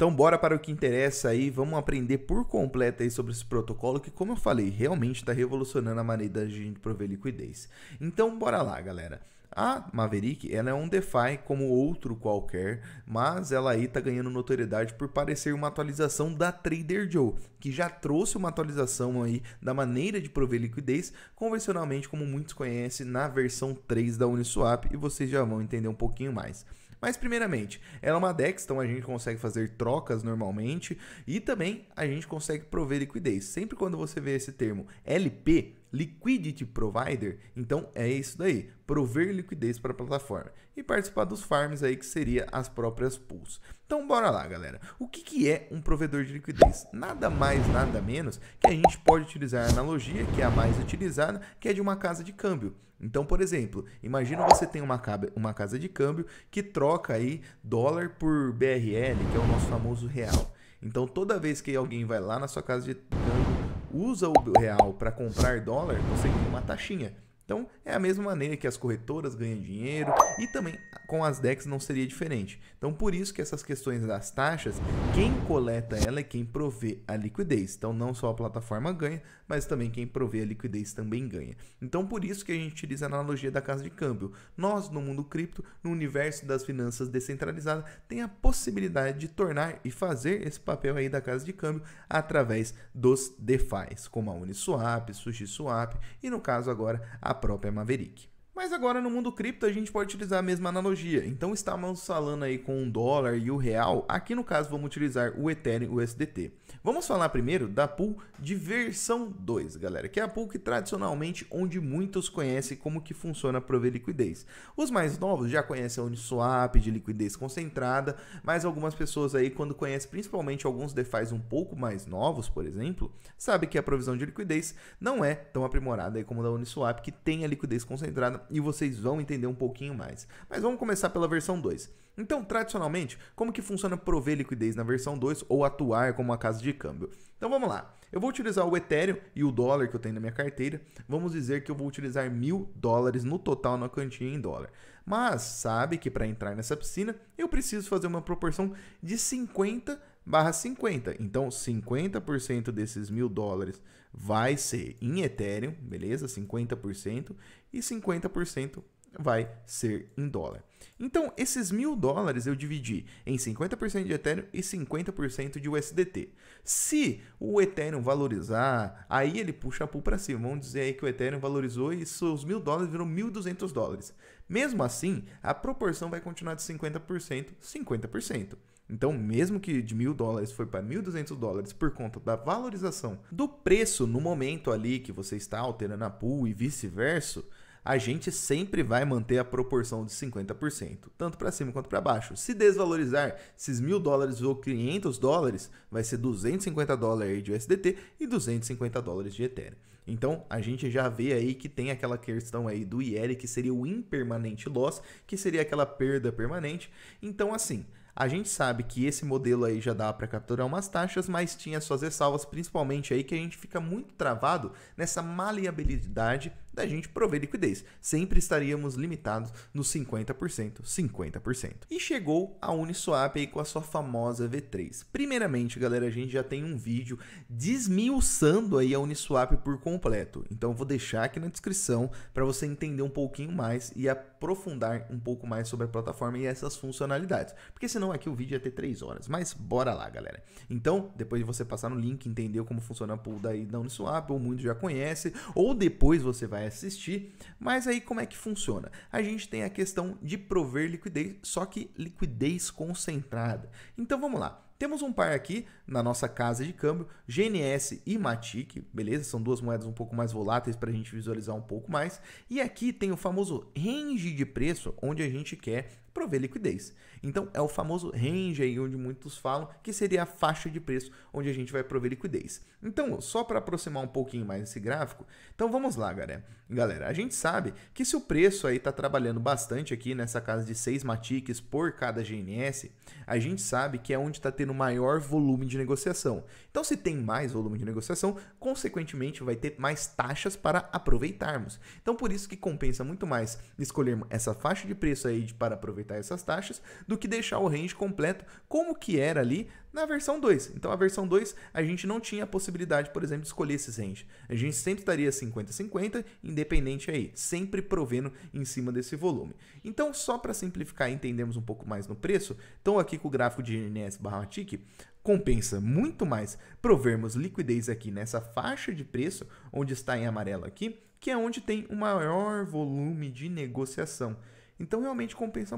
Então bora para o que interessa aí, vamos aprender por completo aí sobre esse protocolo que, como eu falei, realmente está revolucionando a maneira da gente prover liquidez. Então bora lá, galera. A Maverick, ela é um DeFi como outro qualquer, mas ela aí tá ganhando notoriedade por parecer uma atualização da Trader Joe, que já trouxe uma atualização aí da maneira de prover liquidez convencionalmente, como muitos conhecem, na versão 3 da Uniswap, e vocês já vão entender um pouquinho mais. Mas primeiramente, ela é uma DEX, então a gente consegue fazer trocas normalmente e também a gente consegue prover liquidez. Sempre quando você vê esse termo LP, Liquidity Provider, então é isso daí, prover liquidez para a plataforma e participar dos farms aí que seria as próprias pools. Então bora lá, galera. O que é um provedor de liquidez? Nada mais, nada menos que a gente pode utilizar a analogia, que é a mais utilizada, que é de uma casa de câmbio. Então, por exemplo, imagina você tem uma casa de câmbio que troca aí dólar por BRL, que é o nosso famoso real. Então, toda vez que alguém vai lá na sua casa de câmbio, usa o real para comprar dólar, você ganha uma taxinha. Então, é a mesma maneira que as corretoras ganham dinheiro e também com as DEX não seria diferente. Então, por isso que essas questões das taxas, quem coleta ela é quem provê a liquidez. Então, não só a plataforma ganha, mas também quem provê a liquidez também ganha. Então, por isso que a gente utiliza a analogia da casa de câmbio. Nós, no mundo cripto, no universo das finanças descentralizadas, tem a possibilidade de tornar e fazer esse papel aí da casa de câmbio através dos DeFis, como a Uniswap, SushiSwap e, no caso agora, a própria Maverick. Mas agora no mundo cripto a gente pode utilizar a mesma analogia. Então estamos falando aí com o dólar e o real. Aqui no caso vamos utilizar o Ethereum e o USDT. Vamos falar primeiro da pool de versão 2, galera, que é a pool que tradicionalmente onde muitos conhecem como que funciona prover liquidez. Os mais novos já conhecem a Uniswap de liquidez concentrada, mas algumas pessoas aí quando conhecem principalmente alguns DeFis um pouco mais novos, por exemplo, sabe que a provisão de liquidez não é tão aprimorada aí como a da Uniswap, que tem a liquidez concentrada e vocês vão entender um pouquinho mais. Mas vamos começar pela versão 2. Então, tradicionalmente, como que funciona prover liquidez na versão 2 ou atuar como uma casa de câmbio? Então vamos lá. Eu vou utilizar o Ethereum e o dólar que eu tenho na minha carteira. Vamos dizer que eu vou utilizar $1.000 no total na quantia em dólar. Mas sabe que para entrar nessa piscina eu preciso fazer uma proporção de 50/50. Então 50% desses $1.000 vai ser em Ethereum, beleza? 50% e 50% vai ser em dólar. Então, esses $1.000 eu dividi em 50% de Ethereum e 50% de USDT. Se o Ethereum valorizar, aí ele puxa a pool para cima. Vamos dizer aí que o Ethereum valorizou e os $1.000 viram $1.200. Mesmo assim, a proporção vai continuar de 50%, 50%. Então, mesmo que de $1.000 foi para $1.200 por conta da valorização do preço no momento ali que você está alterando a pool e vice-versa, a gente sempre vai manter a proporção de 50%, tanto para cima quanto para baixo. Se desvalorizar esses $1.000 ou $500, vai ser $250 de USDT e $250 de Ethereum. Então, a gente já vê aí que tem aquela questão aí do IR, que seria o impermanente loss, que seria aquela perda permanente. Então, assim, a gente sabe que esse modelo aí já dá para capturar umas taxas, mas tinha suas ressalvas, principalmente aí que a gente fica muito travado nessa maleabilidade da gente prover liquidez. Sempre estaríamos limitados nos 50%, 50%. E chegou a Uniswap aí com a sua famosa V3. Primeiramente, galera, a gente já tem um vídeo desmiuçando aí a Uniswap por completo. Então eu vou deixar aqui na descrição para você entender um pouquinho mais e aprofundar um pouco mais sobre a plataforma e essas funcionalidades. Porque senão aqui o vídeo ia ter 3 horas. Mas bora lá, galera. Então, depois de você passar no link, entender como funciona a pool daí da Uniswap, ou muitos já conhecem, ou depois você vai assistir. Mas aí como é que funciona? A gente tem a questão de prover liquidez, só que liquidez concentrada. Então vamos lá. Temos um par aqui na nossa casa de câmbio, GNS e Matic, beleza? São duas moedas um pouco mais voláteis para a gente visualizar um pouco mais. E aqui tem o famoso range de preço, onde a gente quer prover liquidez. Então é o famoso range aí onde muitos falam que seria a faixa de preço onde a gente vai prover liquidez. Então, só para aproximar um pouquinho mais esse gráfico, então vamos lá, galera. Galera, a gente sabe que se o preço aí está trabalhando bastante aqui nessa casa de 6 Matics por cada GNS, a gente sabe que é onde está tendo maior volume de negociação. Então, se tem mais volume de negociação, consequentemente vai ter mais taxas para aproveitarmos. Então, por isso que compensa muito mais escolhermos essa faixa de preço aí para prover aproveitar essas taxas, do que deixar o range completo como que era ali na versão 2. Então a versão 2 a gente não tinha a possibilidade, por exemplo, de escolher esses range. A gente sempre estaria 50-50, independente aí, sempre provendo em cima desse volume. Então só para simplificar e entendermos um pouco mais no preço, então aqui com o gráfico de NS/TIC, compensa muito mais provermos liquidez aqui nessa faixa de preço, onde está em amarelo aqui, que é onde tem o maior volume de negociação. Então realmente compensa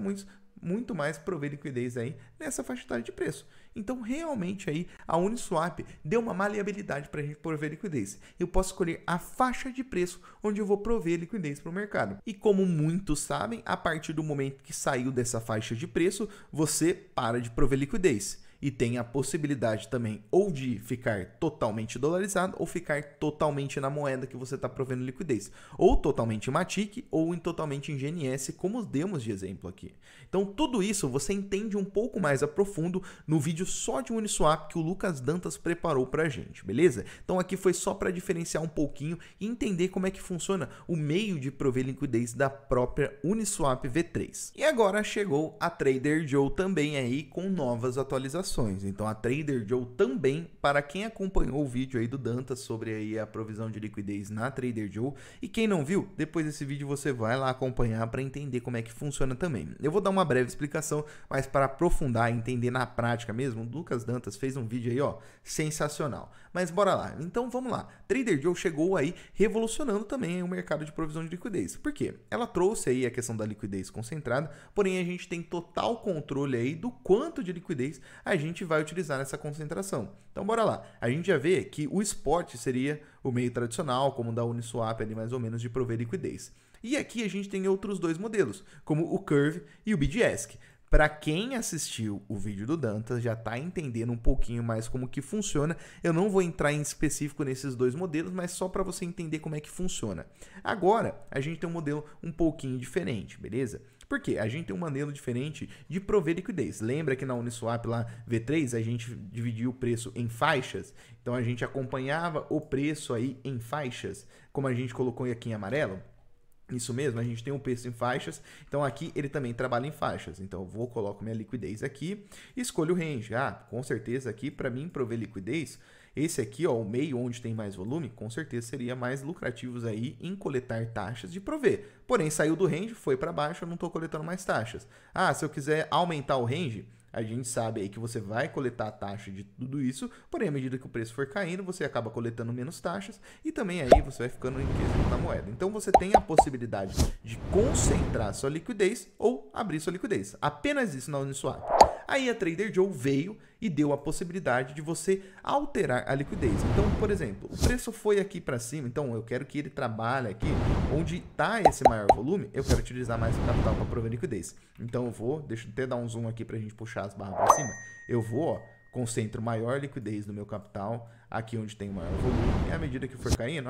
muito mais prover liquidez aí nessa faixa etária de preço. Então realmente aí a Uniswap deu uma maleabilidade para a gente prover liquidez. Eu posso escolher a faixa de preço onde eu vou prover liquidez para o mercado. E como muitos sabem, a partir do momento que saiu dessa faixa de preço, você para de prover liquidez. E tem a possibilidade também ou de ficar totalmente dolarizado ou ficar totalmente na moeda que você está provendo liquidez. Ou totalmente em Matic ou totalmente em GNS, como demos de exemplo aqui. Então tudo isso você entende um pouco mais a profundo no vídeo só de Uniswap que o Lucas Dantas preparou para a gente, beleza? Então aqui foi só para diferenciar um pouquinho e entender como é que funciona o meio de prover liquidez da própria Uniswap V3. E agora chegou a Trader Joe também aí com novas atualizações. Então a Trader Joe também, para quem acompanhou o vídeo aí do Dantas sobre aí a provisão de liquidez na Trader Joe, e quem não viu, depois desse vídeo você vai lá acompanhar para entender como é que funciona também. Eu vou dar uma breve explicação, mas para aprofundar e entender na prática mesmo, o Lucas Dantas fez um vídeo aí, ó, sensacional. Mas bora lá. Então vamos lá. Trader Joe chegou aí revolucionando também o mercado de provisão de liquidez. Por quê? Ela trouxe aí a questão da liquidez concentrada, porém a gente tem total controle aí do quanto de liquidez a gente vai utilizar nessa concentração. Então bora lá. A gente já vê que o spot seria o meio tradicional, como o da Uniswap ali mais ou menos, de prover liquidez. E aqui a gente tem outros dois modelos, como o Curve e o BidAsk. Para quem assistiu o vídeo do Dantas, já está entendendo um pouquinho mais como que funciona. Eu não vou entrar em específico nesses dois modelos, mas só para você entender como é que funciona. Agora, a gente tem um modelo um pouquinho diferente, beleza? Por quê? A gente tem um modelo diferente de prover liquidez. Lembra que na Uniswap lá V3 a gente dividiu o preço em faixas? Então a gente acompanhava o preço aí em faixas, como a gente colocou aqui em amarelo. Isso mesmo, a gente tem um preço em faixas, então aqui ele também trabalha em faixas. Então eu vou, coloco minha liquidez aqui e escolho o range. Com certeza aqui para mim prover liquidez, esse aqui, ó, o meio onde tem mais volume, com certeza seria mais lucrativos aí em coletar taxas de prover. Porém, saiu do range, foi para baixo, eu não estou coletando mais taxas. Se eu quiser aumentar o range, a gente sabe aí que você vai coletar a taxa de tudo isso, porém, à medida que o preço for caindo, você acaba coletando menos taxas e também aí você vai ficando enriquecido na moeda. Então, você tem a possibilidade de concentrar sua liquidez ou abrir sua liquidez. Apenas isso na Uniswap. Aí a Trader Joe veio e deu a possibilidade de você alterar a liquidez. Então, por exemplo, o preço foi aqui para cima, então eu quero que ele trabalhe aqui onde está esse maior volume, eu quero utilizar mais o capital para prover liquidez. Então eu vou, deixa eu até dar um zoom aqui para a gente puxar as barras para cima, eu vou, ó, concentro maior liquidez no meu capital, aqui onde tem o maior volume, e à medida que for caindo,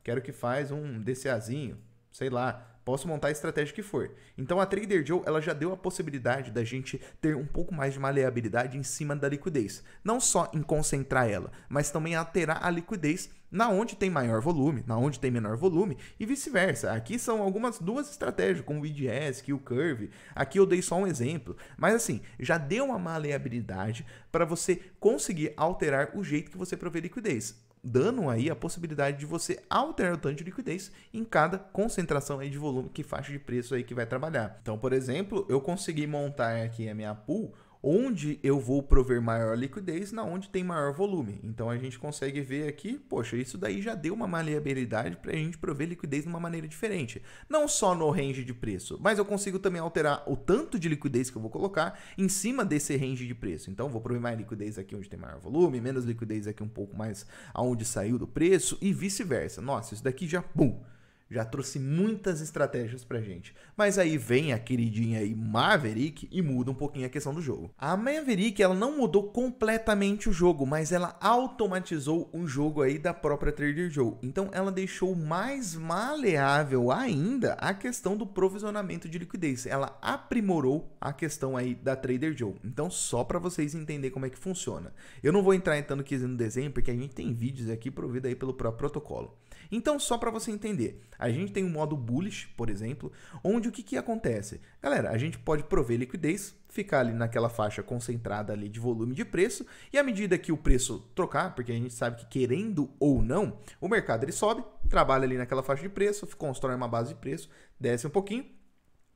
quero que faz um DCAzinho, sei lá, posso montar a estratégia que for. Então a Trader Joe ela já deu a possibilidade da gente ter um pouco mais de maleabilidade em cima da liquidez. Não só em concentrar ela, mas também alterar a liquidez na onde tem maior volume, na onde tem menor volume e vice-versa. Aqui são duas estratégias, como o BidAsk e o Curve. Aqui eu dei só um exemplo, mas assim, já deu uma maleabilidade para você conseguir alterar o jeito que você provê liquidez, dando aí a possibilidade de você alterar o tanto de liquidez em cada concentração aí de volume, que faixa de preço aí que vai trabalhar. Então, por exemplo, eu consegui montar aqui a minha pool onde eu vou prover maior liquidez na onde tem maior volume. Então a gente consegue ver aqui, poxa, isso daí já deu uma maleabilidade para a gente prover liquidez de uma maneira diferente. Não só no range de preço, mas eu consigo também alterar o tanto de liquidez que eu vou colocar em cima desse range de preço. Então vou prover mais liquidez aqui onde tem maior volume, menos liquidez aqui um pouco mais aonde saiu do preço e vice-versa. Nossa, isso daqui já, pum! Já trouxe muitas estratégias pra gente. Mas aí vem a queridinha aí Maverick e muda um pouquinho a questão do jogo. A Maverick, ela não mudou completamente o jogo, mas ela automatizou o jogo aí da própria Trader Joe. Então ela deixou mais maleável ainda a questão do provisionamento de liquidez. Ela aprimorou a questão aí da Trader Joe. Então só para vocês entenderem como é que funciona. Eu não vou entrar tanto aqui no desenho, porque a gente tem vídeos aqui providos aí pelo próprio protocolo. Então, só para você entender, a gente tem um modo bullish, por exemplo, onde o que acontece? Galera, a gente pode prover liquidez, ficar ali naquela faixa concentrada ali de volume de preço, e à medida que o preço trocar, porque a gente sabe que querendo ou não, o mercado ele sobe, trabalha ali naquela faixa de preço, constrói uma base de preço, desce um pouquinho,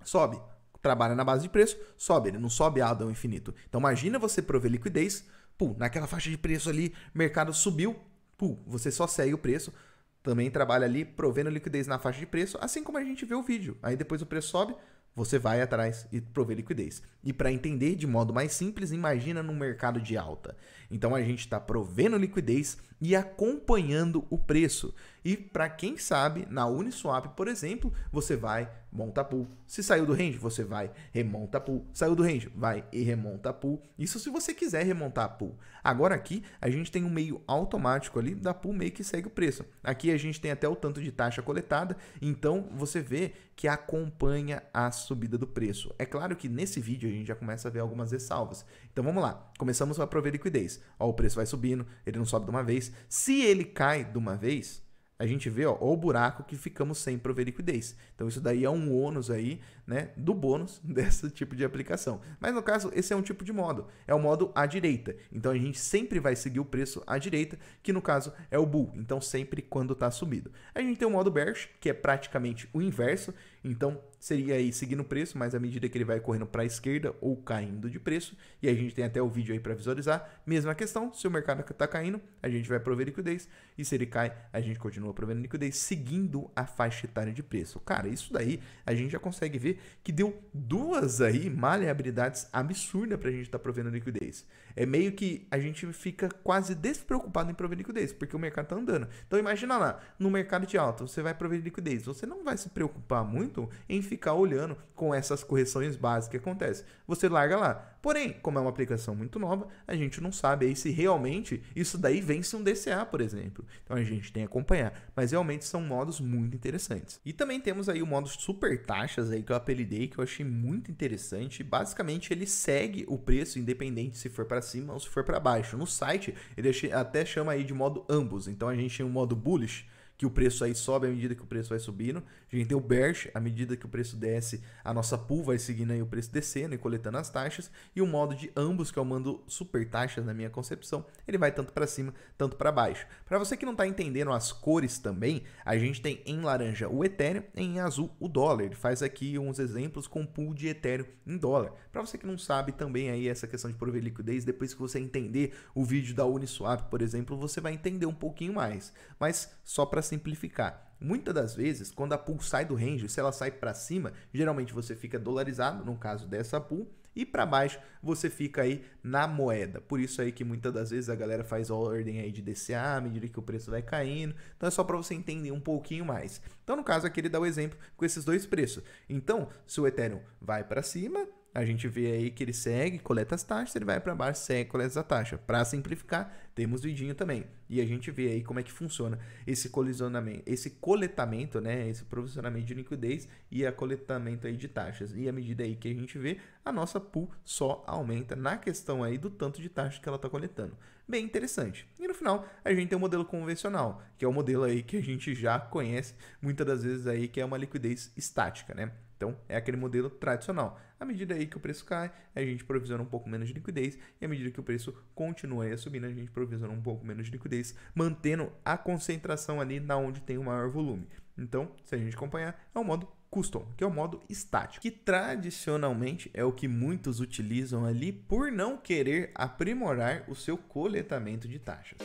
sobe, trabalha na base de preço, sobe, ele não sobe ao infinito. Então imagina você prover liquidez, naquela faixa de preço ali, mercado subiu, você só segue o preço, também trabalha ali provendo liquidez na faixa de preço, assim como a gente vê o vídeo. Aí depois o preço sobe, você vai atrás e prover liquidez. E para entender de modo mais simples, imagina num mercado de alta. Então a gente está provendo liquidez e acompanhando o preço. E para quem sabe, na Uniswap, por exemplo, você vai, monta pool. Se saiu do range, você vai, remonta pool. Saiu do range, vai e remonta pool. Isso se você quiser remontar a pool. Agora aqui, a gente tem um meio automático ali da pool meio que segue o preço. Aqui a gente tem até o tanto de taxa coletada, então você vê que acompanha a subida do preço. É claro que nesse vídeo a gente já começa a ver algumas ressalvas. Então vamos lá, começamos a prover liquidez. Ó, o preço vai subindo, ele não sobe de uma vez. Se ele cai de uma vez, a gente vê ó, o buraco que ficamos sem prover liquidez. Então isso daí é um ônus aí, né, do bônus desse tipo de aplicação. Mas no caso, esse é um tipo de modo, é o modo à direita. Então a gente sempre vai seguir o preço à direita, que no caso é o bull. Então sempre quando está subido. A gente tem o modo bearish, que é praticamente o inverso. Então seria aí seguindo o preço, mas à medida que ele vai correndo para a esquerda ou caindo de preço, e a gente tem até o vídeo aí para visualizar, mesma questão, se o mercado está caindo, a gente vai prover liquidez, e se ele cai, a gente continua provendo liquidez, seguindo a faixa etária de preço. Cara, isso daí a gente já consegue ver que deu duas aí maleabilidades absurdas para a gente estar provendo liquidez. É meio que a gente fica quase despreocupado em prover liquidez, porque o mercado está andando. Então imagina lá, no mercado de alta, você vai prover liquidez, você não vai se preocupar muito em ficar olhando com essas correções básicas que acontecem. Você larga lá. Porém, como é uma aplicação muito nova, a gente não sabe aí se realmente isso daí vence um DCA, por exemplo. Então a gente tem que acompanhar. Mas realmente são modos muito interessantes. E também temos aí o modo super taxas aí que eu apelidei, que eu achei muito interessante. Basicamente ele segue o preço independente se for para cima ou se for para baixo. No site ele até chama aí de modo ambos. Então a gente tem um modo bullish, que o preço aí sobe à medida que o preço vai subindo. A gente tem o bearish, à medida que o preço desce, a nossa pool vai seguindo aí o preço descendo e coletando as taxas. E o modo de ambos, que é o modo super taxas na minha concepção, ele vai tanto para cima, tanto para baixo. Para você que não está entendendo as cores também, a gente tem em laranja o Ethereum, em azul o dólar. Ele faz aqui uns exemplos com pool de Ethereum em dólar. Para você que não sabe também aí essa questão de prover liquidez, depois que você entender o vídeo da Uniswap, por exemplo, você vai entender um pouquinho mais. Mas só para simplificar, muitas das vezes, quando a pool sai do range, se ela sai para cima, geralmente você fica dolarizado, no caso dessa pool, e para baixo você fica aí na moeda. Por isso aí que muitas das vezes a galera faz ordem aí de DCA à medida que o preço vai caindo. Então é só para você entender um pouquinho mais. Então no caso aqui ele dá o exemplo com esses dois preços. Então se o Ethereum vai para cima, a gente vê aí que ele segue, coleta as taxas, ele vai para baixo, segue, coleta a taxa. Para simplificar, temos vidinho também. E a gente vê aí como é que funciona esse colisionamento, esse coletamento, né, esse provisionamento de liquidez e a coletamento aí de taxas. E à medida aí que a gente vê, a nossa pool só aumenta na questão aí do tanto de taxa que ela está coletando. Bem interessante. E no final, a gente tem o modelo convencional, que é o modelo aí que a gente já conhece muitas das vezes aí, que é uma liquidez estática, né? Então, é aquele modelo tradicional. À medida aí que o preço cai, a gente provisiona um pouco menos de liquidez, e à medida que o preço continua aí a subir, a gente provisiona um pouco menos de liquidez, mantendo a concentração ali na onde tem o maior volume. Então, se a gente acompanhar, é o modo custom, que é o modo estático, que tradicionalmente é o que muitos utilizam ali por não querer aprimorar o seu coletamento de taxas.